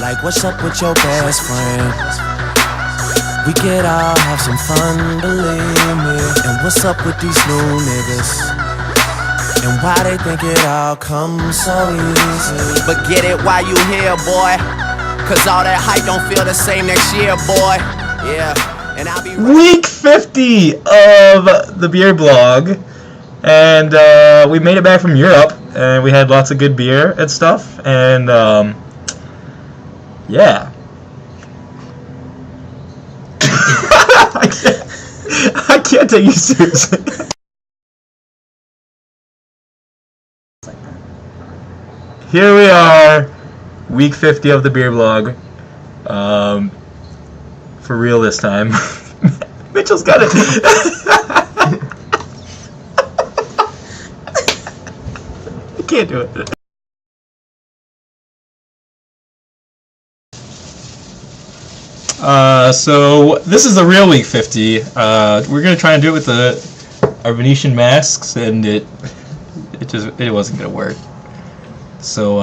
Like, what's up with your best friend? We could all have some fun, believe me. And what's up with these new niggas? And why they think it all comes so easy? But get it while you here, boy. Cause all that hype don't feel the same next year, boy. Yeah, and I'll be right. Week 50 of the beer blog. And we made it back from Europe. And we had lots of good beer and stuff. And yeah. I can't take you seriously. Here we are, week 50 of the beer blog. For real this time. Mitchell's got it. I can't do it. So this is the real week 50. We're gonna try and do it with our Venetian masks, and it wasn't gonna work. So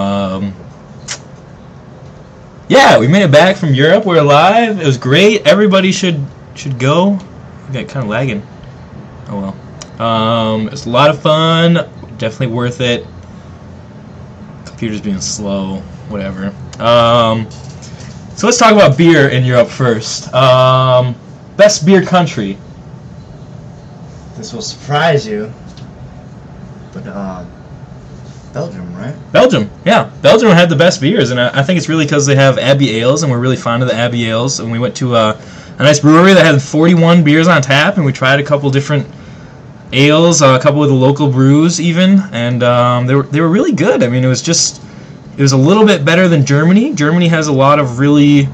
yeah, we made it back from Europe. We're alive. It was great. Everybody should go. We got kind of lagging. Oh well. It was a lot of fun. Definitely worth it. Computer's being slow. Whatever. So let's talk about beer in Europe first. Best beer country. This will surprise you, but Belgium, right? Belgium, yeah. Belgium had the best beers, and I think it's really because they have Abbey Ales, and we're really fond of the Abbey Ales. And we went to a nice brewery that had 41 beers on tap, and we tried a couple different ales, a couple of the local brews even, and they were really good. I mean, it was a little bit better than Germany. Germany has a lot of really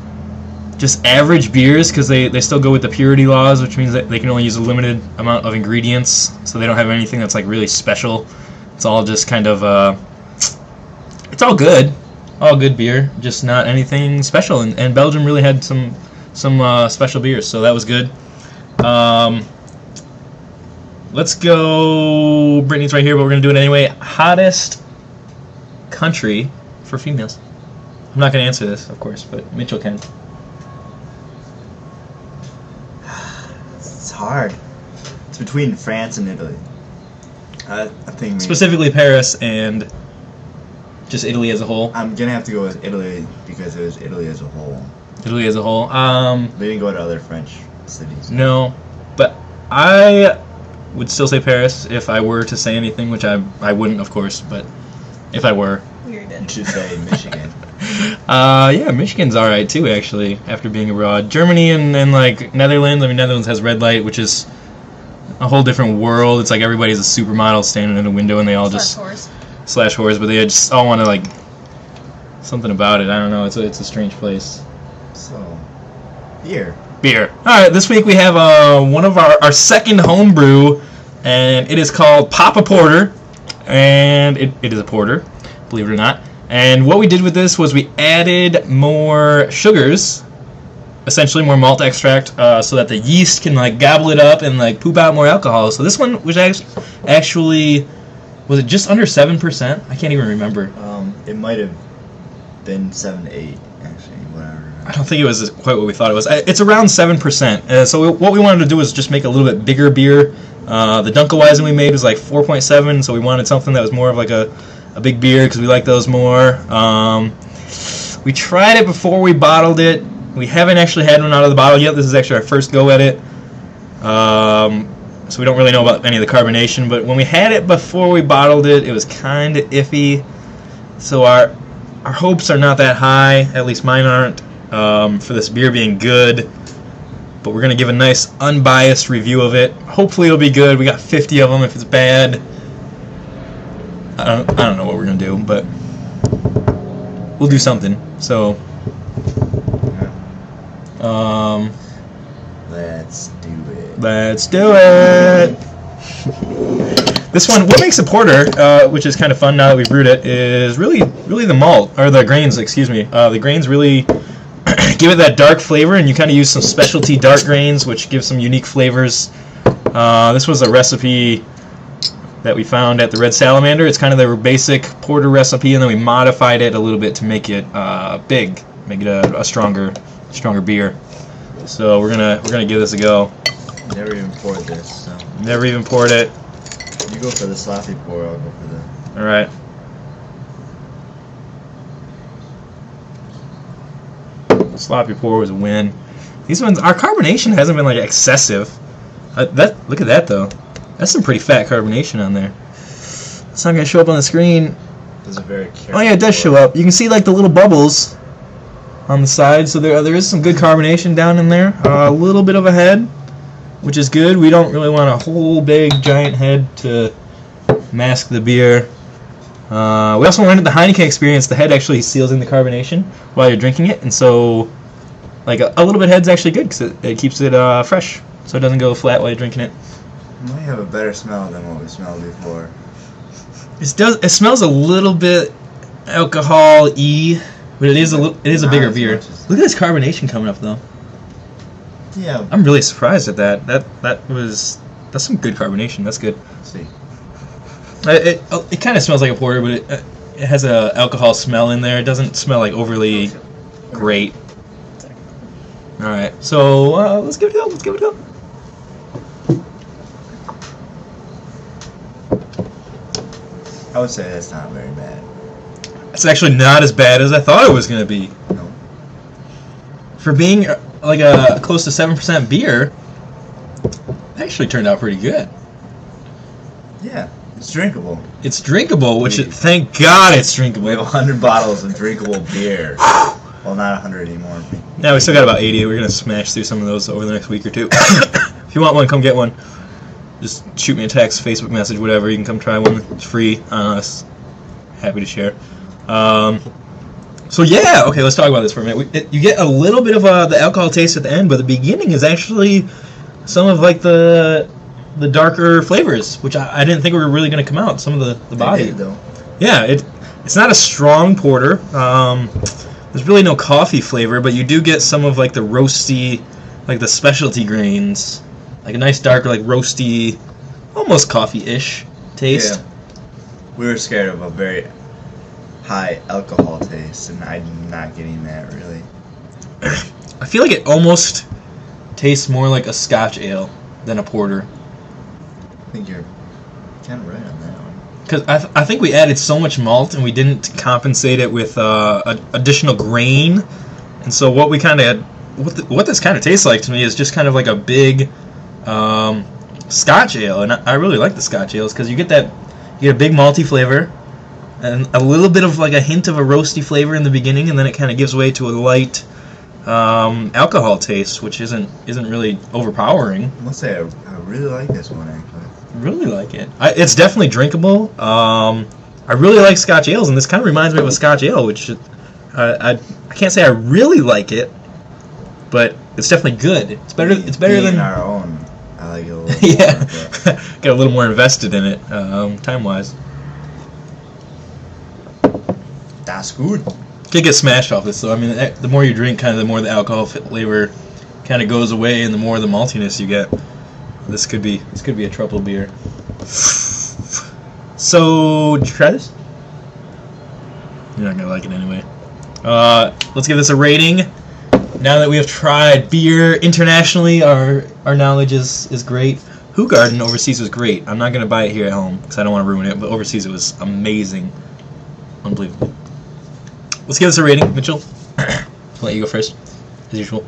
just average beers because they still go with the purity laws, which means that they can only use a limited amount of ingredients, so they don't have anything that's like really special. It's all just kind of it's all good beer, just not anything special. And Belgium really had some special beers, so that was good. Let's go. Brittany's right here, but we're gonna do it anyway. Hottest country for females. I'm not gonna answer this, of course, but Mitchell can. It's hard. It's between France and Italy. I think Specifically Paris and just Italy as a whole. I'm gonna have to go with Italy because it was Italy as a whole. Italy as a whole. They didn't go to other French cities. No, but I would still say Paris if I were to say anything, which I wouldn't, of course, but if I were. You should say Michigan. Yeah, Michigan's alright too, actually, after being abroad. Germany and like Netherlands. I mean, Netherlands has red light, which is a whole different world. It's like everybody's a supermodel standing in a window, and they all slash whores, but they just all want to like something about it. I don't know. It's a strange place. So, beer. All right, this week we have one of our second home brew, and it is called PaPa Porter, and it is a porter, believe it or not. And what we did with this was we added more sugars, essentially more malt extract, so that the yeast can like gobble it up and like poop out more alcohol. So this one was actually was it just under 7%? I can't even remember. It might have been 7 to 8, actually. Whatever. I don't think it was quite what we thought it was. It's around 7%. So what we wanted to do was just make a little bit bigger beer. The Dunkelweizen we made was like 4.7, so we wanted something that was more of like a big beer because we like those more. We tried it before we bottled it. We haven't actually had one out of the bottle yet. This is actually our first go at it. So we don't really know about any of the carbonation, but when we had it before we bottled it, it was kind of iffy. So our hopes are not that high, at least mine aren't, for this beer being good. But we're going to give a nice unbiased review of it. Hopefully it'll be good. We got 50 of them. If it's bad, I don't know what we're going to do, but we'll do something. So let's do it. This one, what makes a porter, which is kind of fun now that we've brewed it, is really the malt, or the grains, excuse me. The grains really give it that dark flavor, and you kind of use some specialty dark grains, which give some unique flavors. This was a recipe that we found at the Red Salamander. It's kind of their basic porter recipe, and then we modified it a little bit to make it big. make it a stronger beer. So we're gonna give this a go. Never even poured this. So. Never even poured it. You go for the sloppy pour. I'll go for the. All right. Sloppy pour was a win. These ones, our carbonation hasn't been like excessive. Look at that though. That's some pretty fat carbonation on there. It's not gonna show up on the screen. This is very careful. Oh yeah, it does show up. You can see like the little bubbles on the side. So there is some good carbonation down in there. A little bit of a head, which is good. We don't really want a whole big giant head to mask the beer. We also learned at the Heineken experience, the head actually seals in the carbonation while you're drinking it, and so like a little bit head's actually good because it keeps it fresh, so it doesn't go flat while you're drinking it. It might have a better smell than what we smelled before. It smells a little bit alcohol-y, but it is a bigger beer. Look at this carbonation coming up though. Yeah. I'm really surprised at that. That's some good carbonation. That's good. Let's see. It kind of smells like a porter, but it has a alcohol smell in there. It doesn't smell like overly great. All right, so let's give it a go. Let's give it a go. I would say that's not very bad. It's actually not as bad as I thought it was gonna be. No. For being like a close to 7% beer, it actually turned out pretty good. Yeah, it's drinkable. It's drinkable, which thank God it's drinkable. We have 100 bottles of drinkable beer. Well, not 100 anymore. Yeah, we still got about 80. We're gonna smash through some of those over the next week or two. If you want one, come get one. Just shoot me a text, Facebook message, whatever. You can come try one. It's free on us. Happy to share. So yeah, okay, let's talk about this for a minute. You get a little bit of the alcohol taste at the end, but the beginning is actually some of like the darker flavors, which I didn't think were really going to come out. Some of the body. They did, though. Yeah, it's not a strong porter. There's really no coffee flavor, but you do get some of like the roasty, like the specialty grains, like a nice dark, like roasty, almost coffee-ish taste. Yeah. We were scared of a very high alcohol taste, and I'm not getting that really. I feel like it almost tastes more like a Scotch ale than a porter. I think you're kind of right on that one. Because I think we added so much malt and we didn't compensate it with additional grain, and so what we kind of what this kind of tastes like to me is just kind of like a big Scotch ale, and I really like the Scotch ales because you get a big malty flavor and a little bit of like a hint of a roasty flavor in the beginning, and then it kind of gives way to a light alcohol taste, which isn't really overpowering. I must say I really like this one actually. Really like it. It's definitely drinkable. I really like Scotch ales, and this kind of reminds me of a Scotch ale, which I can't say I really like it, but it's definitely good. It's better than our own. I like it a little yeah. more, Get a little more invested in it, time wise. That's good. Could get smashed off this, though. I mean, the more you drink, kind of the more the alcohol flavor kind of goes away, and the more the maltiness you get. This could be a trouble beer. So, did you try this? You're not gonna like it anyway. Let's give this a rating. Now that we have tried beer internationally, our knowledge is great. Hoegaarden overseas was great. I'm not gonna buy it here at home because I don't want to ruin it. But overseas it was amazing, unbelievable. Let's give this a rating, Mitchell. I'll let you go first, as usual.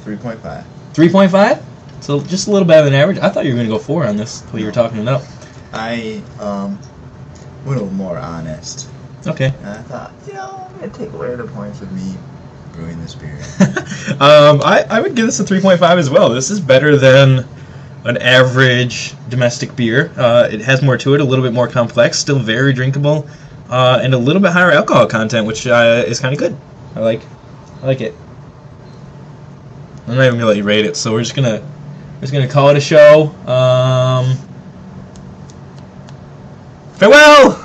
3.5. 3.5. So just a little better than average. I thought you were going to go 4 on this, what you were talking about. I went a little more honest. Okay. And I thought, I'm going to take away the points of me brewing this beer. I would give this a 3.5 as well. This is better than an average domestic beer. It has more to it, a little bit more complex, still very drinkable, and a little bit higher alcohol content, which is kind of good. I like it. I'm not even going to let you rate it, so we're just gonna call it a show. Farewell!